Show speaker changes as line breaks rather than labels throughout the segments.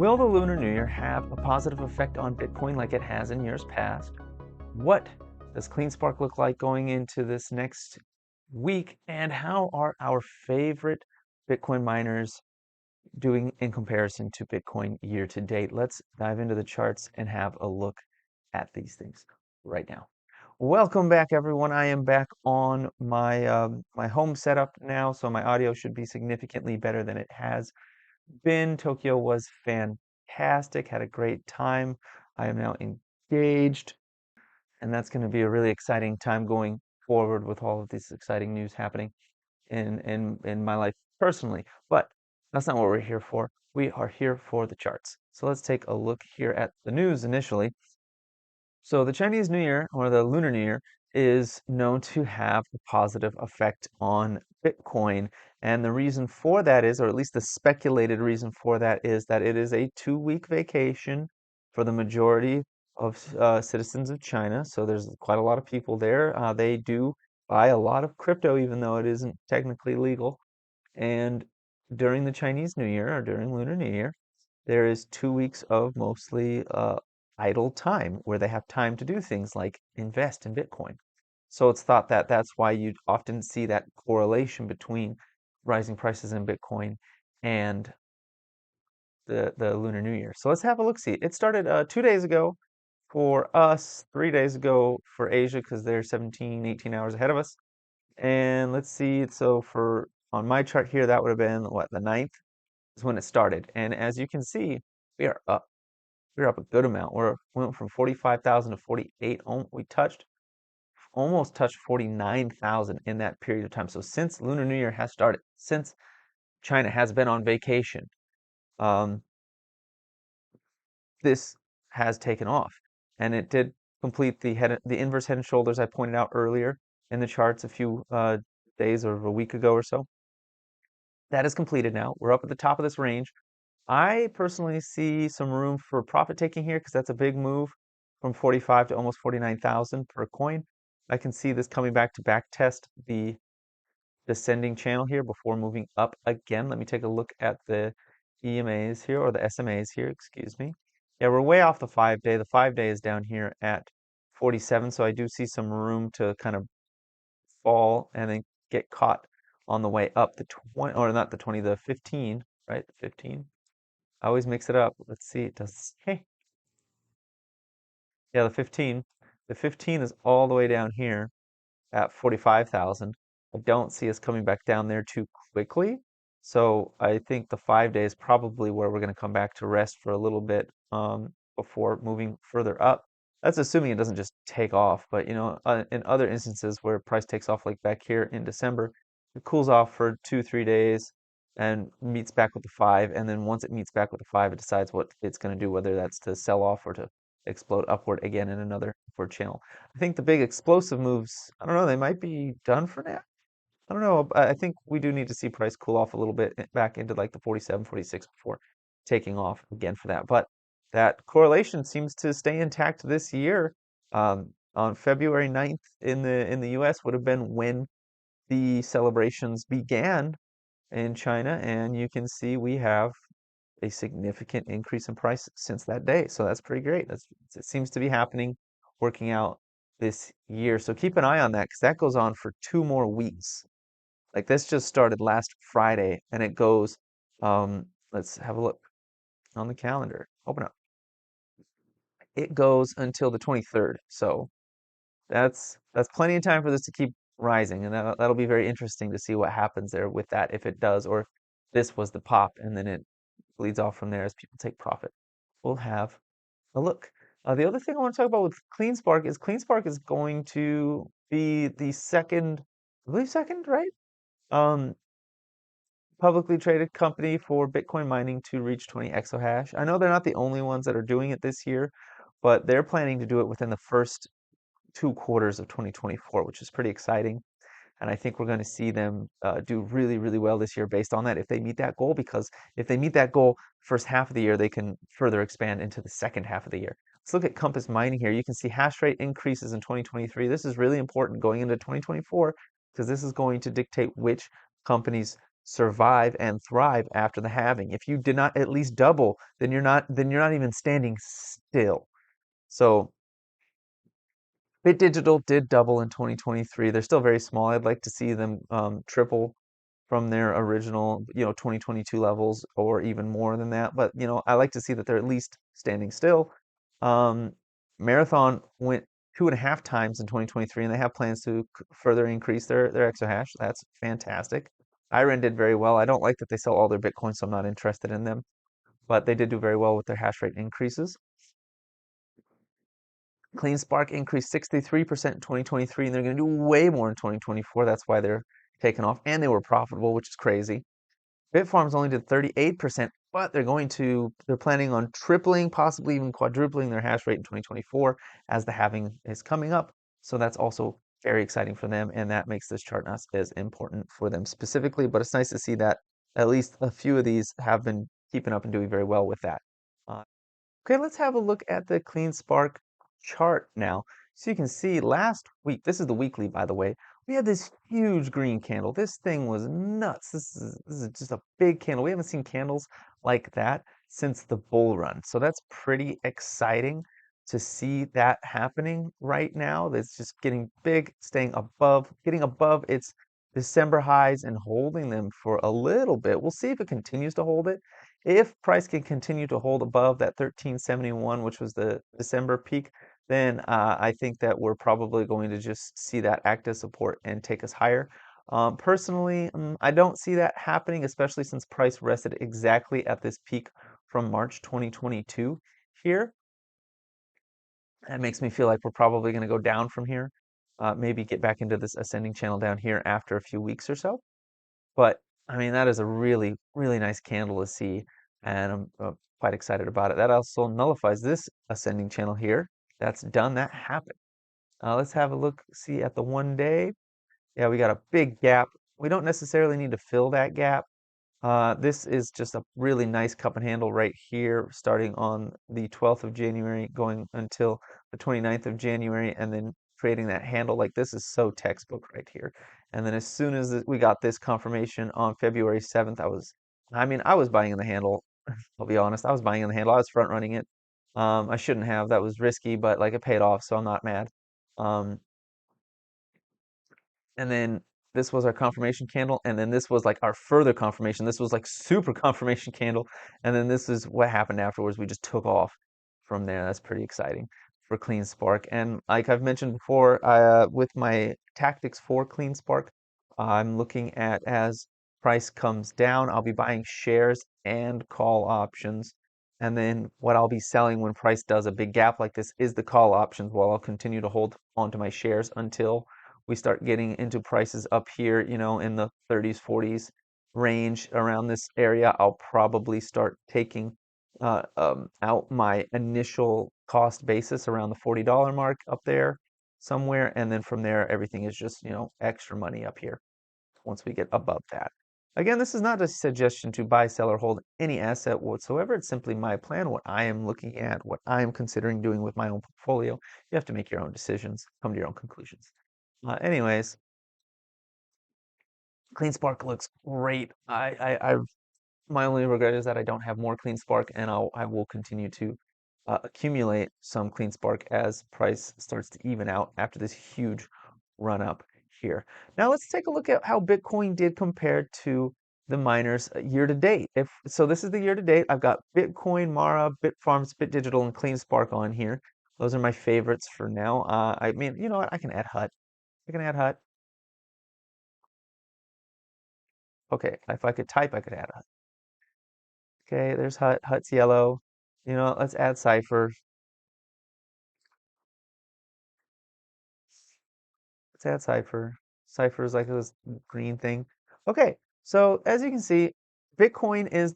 Will the Lunar New Year have a positive effect on Bitcoin like it has in years past? What does CleanSpark look like going into this next week? And how are our favorite Bitcoin miners doing in comparison to Bitcoin year to date? Let's dive into the charts and have a look at these things right now. Welcome back, everyone. I am back on my home setup now, so my audio should be significantly better than it has been. Tokyo was fantastic, had a great time. I am now engaged, and that's going to be a really exciting time going forward with all of this exciting news happening in my life personally. But that's not what we're here for. We are here for the charts. So let's take a look here at the news initially. So the Chinese New Year, or the Lunar New Year, is known to have a positive effect on Bitcoin. And the reason for that is, or at least the speculated reason for that is that it is a 2-week vacation for the majority of citizens of China. So there's quite a lot of people there. They do buy a lot of crypto, even though it isn't technically legal. And during the Chinese New Year, or during Lunar New Year, there is 2 weeks of mostly idle time where they have time to do things like invest in Bitcoin. So it's thought that that's why you often see that correlation between rising prices in Bitcoin and the Lunar New Year. So let's have a look. See, it started 2 days ago for us, 3 days ago for Asia because they're 17, 18 hours ahead of us. And let's see. So for on my chart here, that would have been what, the 9th is when it started. And as you can see, we are up. We're up a good amount. We went from 45,000 to 48. We almost touched 49,000 in that period of time. So since Lunar New Year has started, since China has been on vacation, um, this has taken off, and it did complete the inverse head and shoulders I pointed out earlier in the charts a few days or a week ago or so. That is completed now. We're up at the top of this range. I personally see some room for profit taking here because that's a big move from 45 to almost 49,000 per coin. I can see this coming back to back test the descending channel here before moving up again. Let me take a look at the EMAs here, or the SMAs here, excuse me. Yeah, we're way off the 5-day. The 5-day is down here at 47, so I do see some room to kind of fall and then get caught on the way up the 20, or not the 20, the 15, right? The 15. I always mix it up. Let's see, it does, hey, yeah, the 15. The 15 is all the way down here at 45,000. I don't see us coming back down there too quickly. So I think the 5-day is probably where we're going to come back to rest for a little bit before moving further up. That's assuming it doesn't just take off. But in other instances where price takes off, like back here in December, it cools off for 2, 3 days and meets back with the 5. And then once it meets back with the 5, it decides what it's going to do, whether that's to sell off or to explode upward again in another upward channel. I think the big explosive moves, I don't know, they might be done for now. I don't know. I think we do need to see price cool off a little bit back into like the 47, 46 before taking off again for that. But that correlation seems to stay intact this year. On February 9th in the US would have been when the celebrations began in China, and you can see we have a significant increase in price since that day. So that's pretty great. It seems to be happening, working out this year. So keep an eye on that because that goes on for 2 more weeks. Like this just started last Friday and it goes, let's have a look on the calendar. Open up. It goes until the 23rd. So that's plenty of time for this to keep rising, and that'll be very interesting to see what happens there with that, if it does, or if this was the pop and then it bleeds off from there as people take profit. We'll have a look. The other thing I want to talk about with CleanSpark is going to be the second, I believe second, right? Um, Publicly traded company for Bitcoin mining to reach 20 exahash. I know they're not the only ones that are doing it this year, but they're planning to do it within the first 2 quarters of 2024, which is pretty exciting. And I think we're going to see them do really, really well this year based on that if they meet that goal. Because if they meet that goal first half of the year, they can further expand into the second half of the year. Let's look at Compass Mining here. You can see hash rate increases in 2023. This is really important going into 2024 because this is going to dictate which companies survive and thrive after the halving. If you did not at least double, then you're not even standing still. So Bit Digital did double in 2023. They're still very small. I'd like to see them triple from their original, 2022 levels or even more than that. But, I like to see that they're at least standing still. Um, Marathon went 2.5 times in 2023, and they have plans to further increase their exahash. That's fantastic. Iron did very well. I don't like that they sell all their Bitcoin, so I'm not interested in them. But they did do very well with their hash rate increases. CleanSpark increased 63% in 2023, and they're going to do way more in 2024. That's why they're taking off, and they were profitable, which is crazy. Bitfarms only did 38%, but they're planning on tripling, possibly even quadrupling their hash rate in 2024 as the halving is coming up. So that's also very exciting for them, and that makes this chart not as important for them specifically. But it's nice to see that at least a few of these have been keeping up and doing very well with that. Uh, Okay, let's have a look at the CleanSpark chart now. So you can see last week, this is the weekly, by the way, we had this huge green candle. This thing was nuts. This is just a big candle. We haven't seen candles like that since the bull run. So that's pretty exciting to see that happening right now. That's just getting big, getting above its December highs and holding them for a little bit. We'll see if it continues to hold it. If price can continue to hold above that 1371, which was the December peak, then I think that we're probably going to just see that act as support and take us higher. Personally, I don't see that happening, especially since price rested exactly at this peak from March 2022 here. That makes me feel like we're probably going to go down from here, maybe get back into this ascending channel down here after a few weeks or so. But I mean, that is a really, really nice candle to see, and I'm quite excited about it. That also nullifies this ascending channel here. That's done. That happened. Let's have a look, see at the 1 day. Yeah, we got a big gap. We don't necessarily need to fill that gap. This is just a really nice cup and handle right here, starting on the 12th of January, going until the 29th of January, and then creating that handle. Like this is so textbook right here. And then as soon as we got this confirmation on February 7th, I was buying in the handle. I'll be honest, I was buying in the handle. I was front running it. I shouldn't have. That was risky, but like it paid off, so I'm not mad. Um, and then this was our confirmation candle, and then this was like our further confirmation. This was like super confirmation candle, and then this is what happened afterwards. We just took off from there. That's pretty exciting for Clean Spark. And like I've mentioned before, with my tactics for Clean Spark, I'm looking at as price comes down, I'll be buying shares and call options. And then what I'll be selling when price does a big gap like this is the call options, while I'll continue to hold onto my shares until we start getting into prices up here, in the 30s, 40s range around this area. I'll probably start taking out my initial cost basis around the $40 mark up there somewhere. And then from there, everything is just, extra money up here once we get above that. Again, this is not a suggestion to buy, sell, or hold any asset whatsoever. It's simply my plan, what I am looking at, what I am considering doing with my own portfolio. You have to make your own decisions, come to your own conclusions. Anyways, Clean Spark looks great. My only regret is that I don't have more Clean Spark, and I will continue to accumulate some Clean Spark as price starts to even out after this huge run up here. Now let's take a look at how Bitcoin did compared to the miners year to date. If so, this is the year to date. I've got Bitcoin, Mara, Bitfarms, BitDigital, and Clean Spark on here. Those are my favorites for now. I mean, you know what? I can add Hut. I can add Hut. Okay, if I could type, I could add Hut. Okay, there's Hut. Hut's yellow. Let's add Cipher. Let's add Cipher. Cipher is like this green thing. Okay, so as you can see, Bitcoin is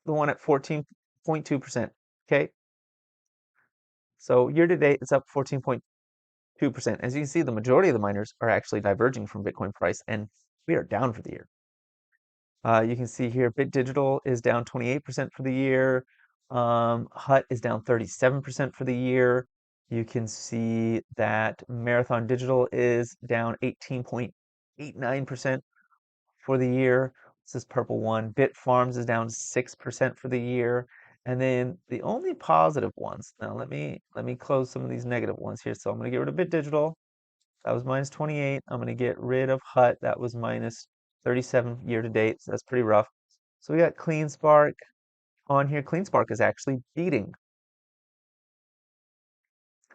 the one at 14.2%. Okay, so year to date, it's up 14.2%. As you can see, the majority of the miners are actually diverging from Bitcoin price, and we are down for the year. You can see here, Bit Digital is down 28% for the year. Hut is down 37% for the year. You can see that Marathon Digital is down 18.89%. for the year. This is purple one. Bit Farms is down 6% for the year. And then the only positive ones. Now let me close some of these negative ones here. So I'm going to get rid of Bit Digital. That was minus 28. I'm going to get rid of Hut. That was minus 37 year to date. So that's pretty rough. So we got CleanSpark on here. CleanSpark is actually beating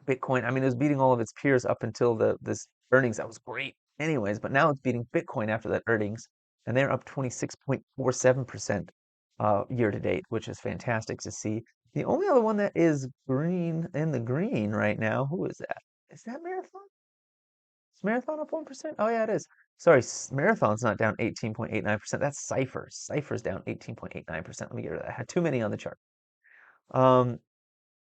Bitcoin. I mean, it was beating all of its peers up until the this earnings. That was great, anyways. But now it's beating Bitcoin after that earnings, and they're up 26.47% year to date, which is fantastic to see. The only other one that is green in the green right now, who is that? Is that Marathon? Is Marathon up 1%? Oh yeah, it is. Sorry, Marathon's not down 18.89%. That's Cypher. Cypher's down 18.89%. Let me get rid of that. I had too many on the chart. Um,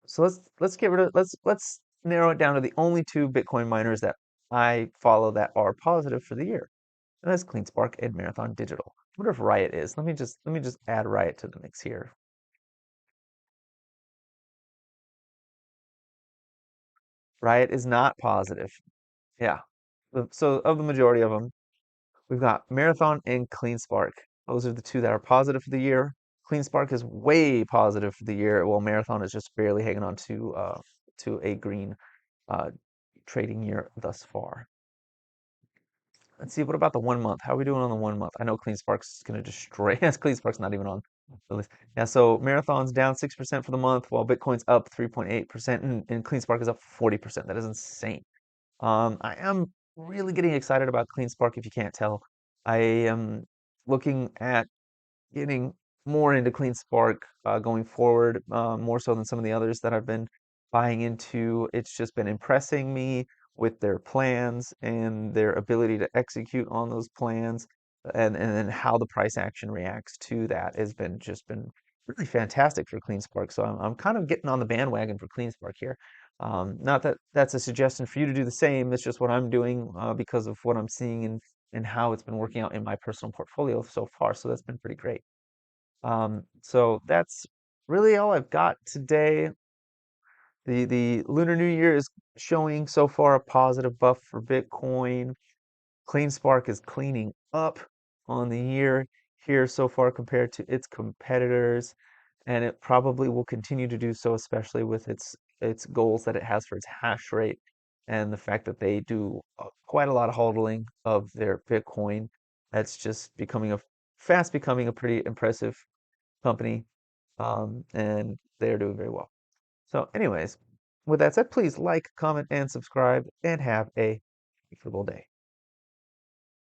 so let's get rid of let's narrow it down to the only two Bitcoin miners that I follow that are positive for the year. And that's CleanSpark and Marathon Digital. I wonder if Riot is. Let me just add Riot to the mix here. Riot is not positive. Yeah. So of the majority of them, we've got Marathon and CleanSpark. Those are the two that are positive for the year. CleanSpark is way positive for the year, while Marathon is just barely hanging on to a green uh, trading year thus far. Let's see, what about the 1 month? How are we doing on the 1 month? I know CleanSpark's going to destroy. Yes, CleanSpark's not even on the list. Yeah, so Marathon's down 6% for the month, while Bitcoin's up 3.8%, and CleanSpark is up 40%. That is insane. I am really getting excited about CleanSpark if you can't tell. I am looking at getting more into CleanSpark going forward, more so than some of the others that I've been buying into. It's just been impressing me with their plans and their ability to execute on those plans, and then how the price action reacts to that has been just been really fantastic for CleanSpark. So I'm kind of getting on the bandwagon for CleanSpark here. Not that that's a suggestion for you to do the same. It's just what I'm doing because of what I'm seeing and how it's been working out in my personal portfolio so far. So that's been pretty great. So that's really all I've got today. The Lunar New Year is showing so far a positive buff for Bitcoin. CleanSpark is cleaning up on the year here so far compared to its competitors, and it probably will continue to do so, especially with its goals that it has for its hash rate and the fact that they do quite a lot of hodling of their Bitcoin. That's just becoming a pretty impressive company, and they're doing very well. So, anyways, with that said, please like, comment, and subscribe, and have a wonderful day.